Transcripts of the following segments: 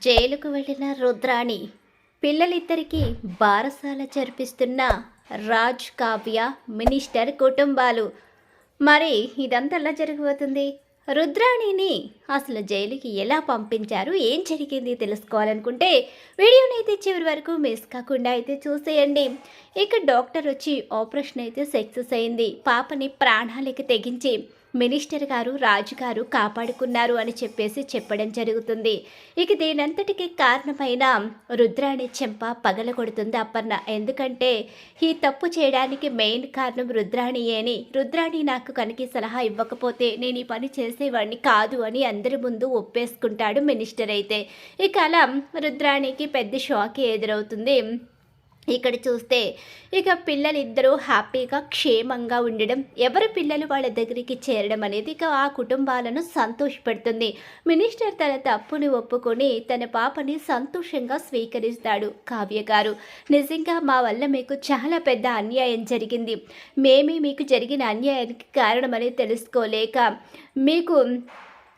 జైలుకు వెళ్ళిన రుద్రాణి పిల్లలిద్దరికీ బారసాల జరిపిస్తున్న రాజ్ కావ్య మినిస్టర్ కుటుంబాలు. మరి ఇదంతా ఎలా జరిగిపోతుంది? రుద్రాణిని అసలు జైలుకి ఎలా పంపించారు, ఏం జరిగింది తెలుసుకోవాలనుకుంటే వీడియోని అయితే చివరి వరకు మిస్ కాకుండా అయితే చూసేయండి. ఇక డాక్టర్ వచ్చి ఆపరేషన్ అయితే సక్సెస్ అయింది. పాపని ప్రాణాలకి తెగించి మినిస్టర్ గారు రాజుగారు కాపాడుకున్నారు అని చెప్పడం జరుగుతుంది. ఇక దీనంతటికి కారణమైన రుద్రాణి చెంప పగలగొడుతుంది అపర్ణ. ఎందుకంటే ఈ తప్పు చేయడానికి మెయిన్ కారణం రుద్రాణియేని. రుద్రాణి నాకు కనుక సలహా ఇవ్వకపోతే నేను ఈ పని చేసేవాడిని కాదు అని అందరి ముందు ఒప్పేసుకుంటాడు మినిస్టర్ అయితే. ఇక అలా రుద్రాణికి పెద్ద షాక్ ఎదురవుతుంది. ఇక్కడ చూస్తే ఇక పిల్లలిద్దరూ హ్యాపీగా క్షేమంగా ఉండడం, ఎవరి పిల్లలు వాళ్ళ దగ్గరికి చేరడం అనేది ఇక ఆ కుటుంబాలను సంతోషపెడుతుంది. మినిస్టర్ తన తప్పుని ఒప్పుకొని తన పాపని సంతోషంగా స్వీకరిస్తాడు. కావ్య గారు, నిజంగా మా వల్ల మీకు చాలా పెద్ద అన్యాయం జరిగింది. మేమే మీకు జరిగిన అన్యాయానికి కారణమని తెలుసుకోలేక మీకు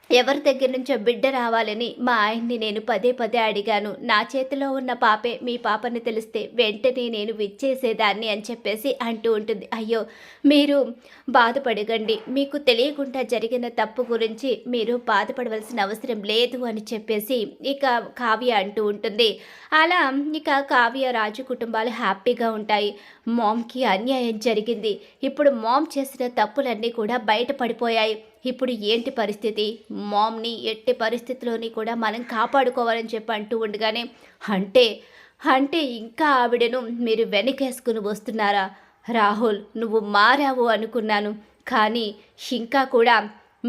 ఎవరి దగ్గర నుంచో బిడ్డ రావాలని మా ఆయన్ని నేను పదే పదే అడిగాను. నా చేతిలో ఉన్న పాపే మీ పాపని తెలిస్తే వెంటనే నేను విచ్చేసేదాన్ని అని చెప్పేసి అంటూ ఉంటుంది. అయ్యో, మీరు బాధపడకండి, మీకు తెలియకుండా జరిగిన తప్పు గురించి మీరు బాధపడవలసిన అవసరం లేదు అని చెప్పేసి ఇక కావ్య అంటూ ఉంటుంది. అలా ఇక కావ్య రాజు కుటుంబాలు హ్యాపీగా ఉంటాయి. మామ్కి అన్యాయం జరిగింది, ఇప్పుడు మామ్ చేసిన తప్పులన్నీ కూడా బయటపడిపోయాయి. ఇప్పుడు ఏంటి పరిస్థితి? మామ్ని ఎట్టి పరిస్థితిలోని కూడా మనం కాపాడుకోవాలని చెప్పి అంటూ ఉండగానే అంటే అంటే ఇంకా ఆవిడను మీరు వెనకేసుకుని వస్తున్నారా? రాహుల్, నువ్వు మారావు అనుకున్నాను, కానీ ఇంకా కూడా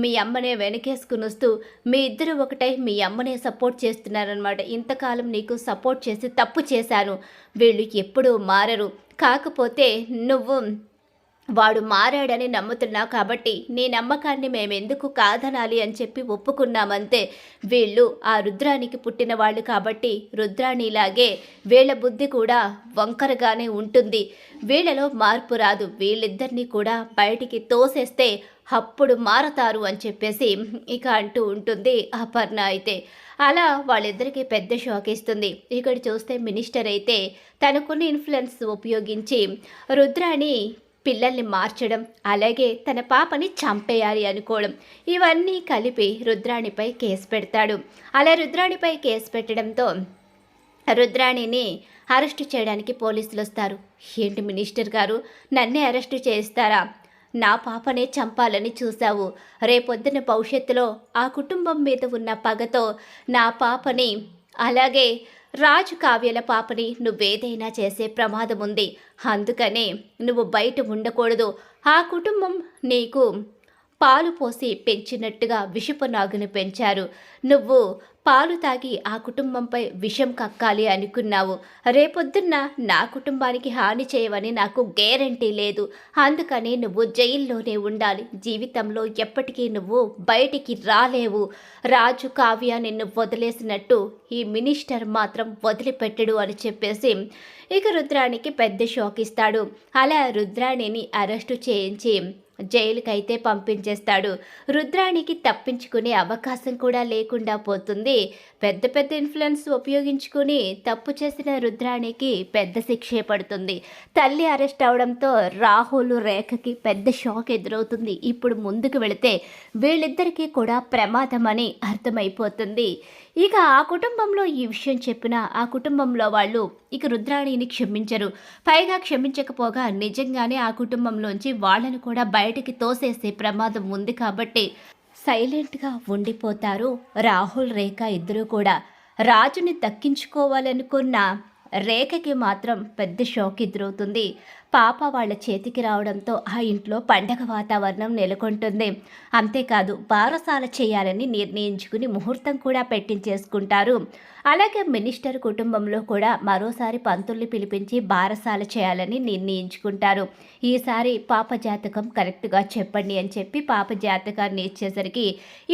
మీ అమ్మనే వెనకేసుకుని వస్తూ మీ ఇద్దరు ఒకటై మీ అమ్మనే సపోర్ట్ చేస్తున్నారనమాట. ఇంతకాలం నీకు సపోర్ట్ చేసి తప్పు చేశాను, వీళ్ళు ఎప్పుడూ మారరు. కాకపోతే నువ్వు వాడు మారాడని నమ్ముతున్నావు కాబట్టి నీ నమ్మకాన్ని మేమెందుకు కాదనాలి అని చెప్పి ఒప్పుకున్నామంతే. వీళ్ళు ఆ రుద్రానికి పుట్టిన వాళ్ళు కాబట్టి రుద్రాణిలాగే వీళ్ళ బుద్ధి కూడా వంకరగానే ఉంటుంది. వీళ్ళలో మార్పు రాదు. వీళ్ళిద్దరినీ కూడా బయటికి తోసేస్తే అప్పుడు మారతారు అని చెప్పేసి ఇక అంటూ ఉంటుంది అపర్ణ అయితే. అలా వాళ్ళిద్దరికీ పెద్ద షాక్ ఇస్తుంది. ఇక్కడ చూస్తే మినిస్టర్ అయితే తనకున్న ఇన్ఫ్లుయెన్స్ ఉపయోగించి రుద్రాణి పిల్లల్ని మార్చడం, అలాగే తన పాపని చంపేయాలి అనుకోవడం, ఇవన్నీ కలిపి రుద్రాణిపై కేసు పెడతాడు. అలా రుద్రాణిపై కేసు పెట్టడంతో రుద్రాణిని అరెస్టు చేయడానికి పోలీసులు వస్తారు. ఏంటి మినిస్టర్ గారు, నన్నే అరెస్టు చేస్తారా? నా పాపనే చంపాలని చూశావు. రేపొద్దున భవిష్యత్తులో ఆ కుటుంబం మీద ఉన్న పగతో నా పాపని, అలాగే రాజు కావ్యల పాపని నువ్వేదైనా చేసే ప్రమాదం ఉంది. అందుకనే నువ్వు బయట ఉండకూడదు. ఆ కుటుంబం నీకు పాలు పోసి పెంచినట్టుగా విషపు నాగుని పెంచారు. నువ్వు పాలు తాగి ఆ కుటుంబంపై విషం కక్కాలి అనుకున్నావు. రేపొద్దున్న నా కుటుంబానికి హాని చేయవని నాకు గ్యారంటీ లేదు. అందుకని నువ్వు జైల్లోనే ఉండాలి. జీవితంలో ఎప్పటికీ నువ్వు బయటికి రాలేవు. రాజు కావ్య నిన్ను వదిలేసినట్టు ఈ మినిస్టర్ మాత్రం వదిలిపెట్టడు అని చెప్పేసి ఇక రుద్రాణికి పెద్ద షాక్ ఇస్తాడు. అలా రుద్రాణిని అరెస్టు చేయించి జైలుకైతే పంపించేస్తాడు. రుద్రాణికి తప్పించుకునే అవకాశం కూడా లేకుండా పోతుంది. పెద్ద పెద్ద ఇన్ఫ్లుయెన్స్ ఉపయోగించుకుని తప్పు చేసిన రుద్రాణికి పెద్ద శిక్షే పడుతుంది. తల్లి అరెస్ట్ అవడంతో రాహుల్ రేఖకి పెద్ద షాక్ ఎదురవుతుంది. ఇప్పుడు ముందుకు వెళితే వీళ్ళిద్దరికీ కూడా ప్రమాదం అని అర్థమైపోతుంది. ఇక ఆ కుటుంబంలో ఈ విషయం చెప్పిన ఆ కుటుంబంలో వాళ్ళు ఇక రుద్రాణిని క్షమించరు. పైగా క్షమించకపోగా నిజంగానే ఆ కుటుంబంలోంచి వాళ్ళని కూడా బయటికి తోసేసే ప్రమాదం ఉంది కాబట్టి సైలెంట్గా ఉండిపోతారు రాహుల్ రేఖ ఇద్దరూ కూడా. రాజుని దక్కించుకోవాలనుకున్న రేఖకి మాత్రం పెద్ద షాక్ ఎదురవుతుంది. పాప వాళ్ళ చేతికి రావడంతో ఆ ఇంట్లో పండగ వాతావరణం నెలకొంటుంది. అంతేకాదు, బారసాల చేయాలని నిర్ణయించుకుని ముహూర్తం కూడా పెట్టించేసుకుంటారు. అలాగే మినిస్టర్ కుటుంబంలో కూడా మరోసారి పంతుల్ని పిలిపించి బారసాల చేయాలని నిర్ణయించుకుంటారు. ఈసారి పాప జాతకం కరెక్ట్గా చెప్పండి అని చెప్పి పాప జాతకాన్ని ఇచ్చేసరికి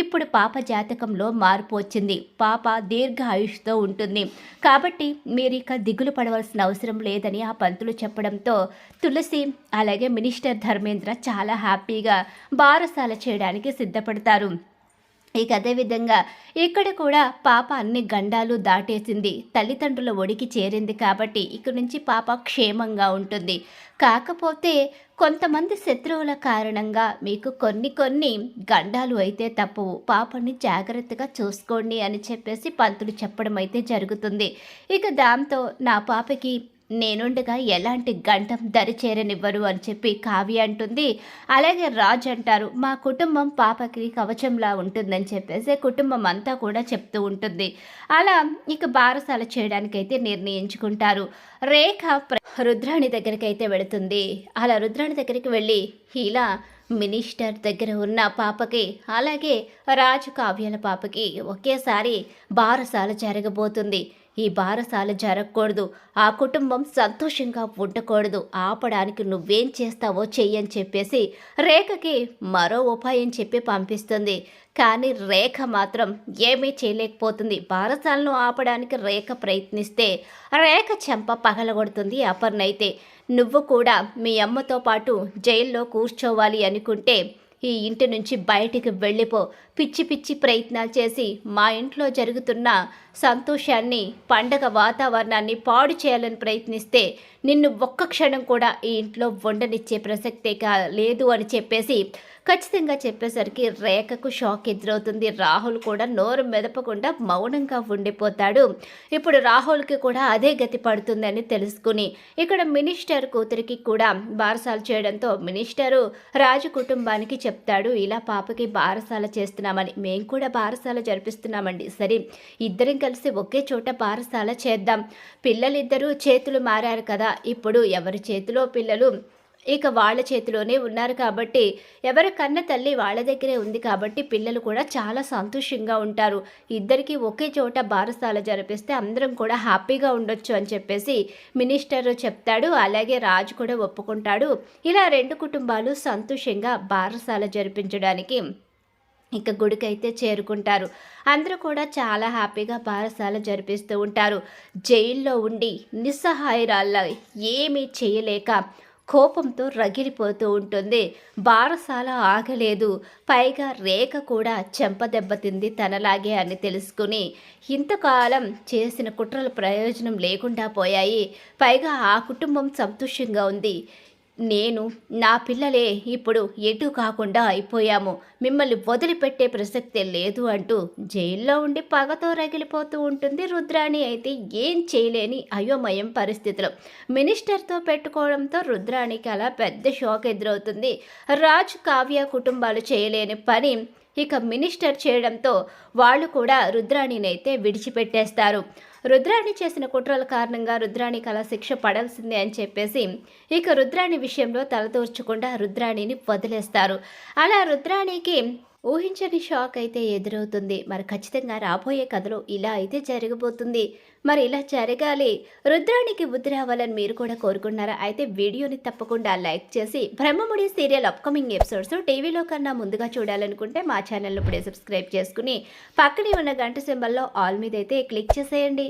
ఇప్పుడు పాప జాతకంలో మార్పు వచ్చింది. పాప దీర్ఘ ఆయుష్తో ఉంటుంది కాబట్టి మీరు ఇక దిగులు పడవలసిన అవసరం లేదని ఆ పంతులు చెప్పడంతో తులసి అలాగే మినిస్టర్ ధర్మేంద్ర చాలా హ్యాపీగా బారసాల చేయడానికి సిద్ధపడతారు. ఇక అదేవిధంగా ఇక్కడ కూడా పాప అన్ని గండాలు దాటేసింది, తల్లిదండ్రుల ఒడికి చేరింది కాబట్టి ఇక నుంచి పాప క్షేమంగా ఉంటుంది. కాకపోతే కొంతమంది శత్రువుల కారణంగా మీకు కొన్ని గండాలు అయితే తప్పవు, పాపని జాగ్రత్తగా చూసుకోండి అని చెప్పేసి పంతులు చెప్పడం అయితే జరుగుతుంది. ఇక దాంతో నా పాపకి నేనుండగా ఎలాంటి గండం దరిచేరనివ్వరు అని చెప్పి కావ్య అంటుంది. అలాగే రాజ్ అంటారు, మా కుటుంబం పాపకి కవచంలా ఉంటుందని చెప్పేసి కుటుంబం అంతా కూడా చెప్తూ ఉంటుంది. అలా ఇక బారసాల చేయడానికైతే నిర్ణయించుకుంటారు. రేఖ రుద్రాణి దగ్గరికి అయితే వెళుతుంది. అలా రుద్రాణి దగ్గరికి వెళ్ళి ఇలా మినిస్టర్ దగ్గర ఉన్న పాపకి అలాగే రాజు కావ్యాల పాపకి ఒకేసారి బారసాల జరగబోతుంది. ఈ బారసాల జరగకూడదు, ఆ కుటుంబం సంతోషంగా ఉండకూడదు, ఆపడానికి నువ్వేం చేస్తావో చెయ్యని చెప్పేసి రేఖకి మరో ఉపాయం చెప్పి పంపిస్తుంది. కానీ రేఖ మాత్రం ఏమీ చేయలేకపోతుంది. బారసాలను ఆపడానికి రేఖ ప్రయత్నిస్తే రేఖ చెంప పగలగొడుతుంది అపర్ణ అయితే. నువ్వు కూడా మీ అమ్మతో పాటు జైల్లో కూర్చోవాలి అనుకుంటే ఈ ఇంటి నుంచి బయటికి వెళ్ళిపో. పిచ్చి పిచ్చి ప్రయత్నాలు చేసి మా ఇంట్లో జరుగుతున్న సంతోషాన్ని, పండగ వాతావరణాన్ని పాడు చేయాలని ప్రయత్నిస్తే నిన్ను ఒక్క క్షణం కూడా ఈ ఇంట్లో ఉండనిచ్చే ప్రసక్తే లేదు అని చెప్పేసి ఖచ్చితంగా చెప్పేసరికి రేఖకు షాక్ ఎదురవుతుంది. రాహుల్ కూడా నోరు మెదపకుండా మౌనంగా ఉండిపోతాడు. ఇప్పుడు రాహుల్కి కూడా అదే గతి పడుతుందని తెలుసుకుని ఇక్కడ మినిస్టర్ కూతురికి కూడా బారసాలు చేయడంతో మినిస్టరు రాజు కుటుంబానికి చెప్తాడు, ఇలా పాపకి బారసాల చేస్తున్నామని. మేము కూడా బారసాల జరిపిస్తున్నామండి. సరే, ఇద్దరం కలిసి ఒకే చోట బారసాల చేద్దాం. పిల్లలిద్దరూ చేతులు మారారు కదా, ఇప్పుడు ఎవరి చేతిలో పిల్లలు ఇక వాళ్ళ చేతిలోనే ఉన్నారు కాబట్టి, ఎవరి కన్న తల్లి వాళ్ళ దగ్గరే ఉంది కాబట్టి పిల్లలు కూడా చాలా సంతోషంగా ఉంటారు. ఇద్దరికి ఒకే చోట బారసాల జరిపిస్తే అందరం కూడా హ్యాపీగా ఉండొచ్చు అని చెప్పేసి మినిస్టర్ చెప్తాడు. అలాగే రాజు కూడా ఒప్పుకుంటాడు. ఇలా రెండు కుటుంబాలు సంతోషంగా బారసాల జరిపించడానికి ఇక గుడికైతే చేరుకుంటారు. అందరూ కూడా చాలా హ్యాపీగా బారసాల జరిపిస్తూ ఉంటారు. జైల్లో ఉండి నిస్సహాయరాళ్ళ ఏమీ చేయలేక కోపంతో రగిలిపోతూ ఉంటుంది. బారసాల ఆగలేదు. పైగా రేఖ కూడా చెంపదెబ్బతింది తనలాగే అని తెలుసుకుని ఇంతకాలం చేసిన కుట్రల ప్రయోజనం లేకుండా పోయాయి. పైగా ఆ కుటుంబం సంతోషంగా ఉంది. నేను, నా పిల్లలే ఇప్పుడు ఎటు కాకుండా అయిపోయాము, మిమ్మల్ని వదిలిపెట్టే ప్రసక్తే లేదు అంటూ జైల్లో ఉండి పగతో రగిలిపోతూ ఉంటుంది. రుద్రాణి అయితే ఏం చేయలేని అయోమయం పరిస్థితిలో మినిస్టర్తో పెట్టుకోవడంతో రుద్రాణికి అలా పెద్ద షాక్ ఎదురవుతుంది. రాజ్ కావ్య కుటుంబాలు చేయలేని పని ఇక మినిస్టర్ చేయడంతో వాళ్ళు కూడా రుద్రాణిని అయితే విడిచిపెట్టేస్తారు. రుద్రాణి చేసిన కుట్రల కారణంగా రుద్రాణికి అలా శిక్ష పడాల్సిందే అని చెప్పేసి ఇక రుద్రాణి విషయంలో తలదూర్చకుండా రుద్రాణిని వదిలేస్తారు. అలా రుద్రాణికి ఊహించని షాక్ అయితే ఎదురవుతుంది. మరి ఖచ్చితంగా రాబోయే కథలో ఇలా అయితే జరగబోతుంది. మరి ఇలా జరగాలి, రుద్రాణికి బుద్ధి రావాలని మీరు కూడా కోరుకున్నారా? అయితే వీడియోని తప్పకుండా లైక్ చేసి బ్రహ్మముడి సీరియల్ అప్కమింగ్ ఎపిసోడ్స్ టీవీలో కన్నా ముందుగా చూడాలనుకుంటే మా ఛానల్ను ఇప్పుడే సబ్స్క్రైబ్ చేసుకుని పక్కనే ఉన్న గంట సింబల్లో ఆల్ మీద అయితే క్లిక్ చేసేయండి.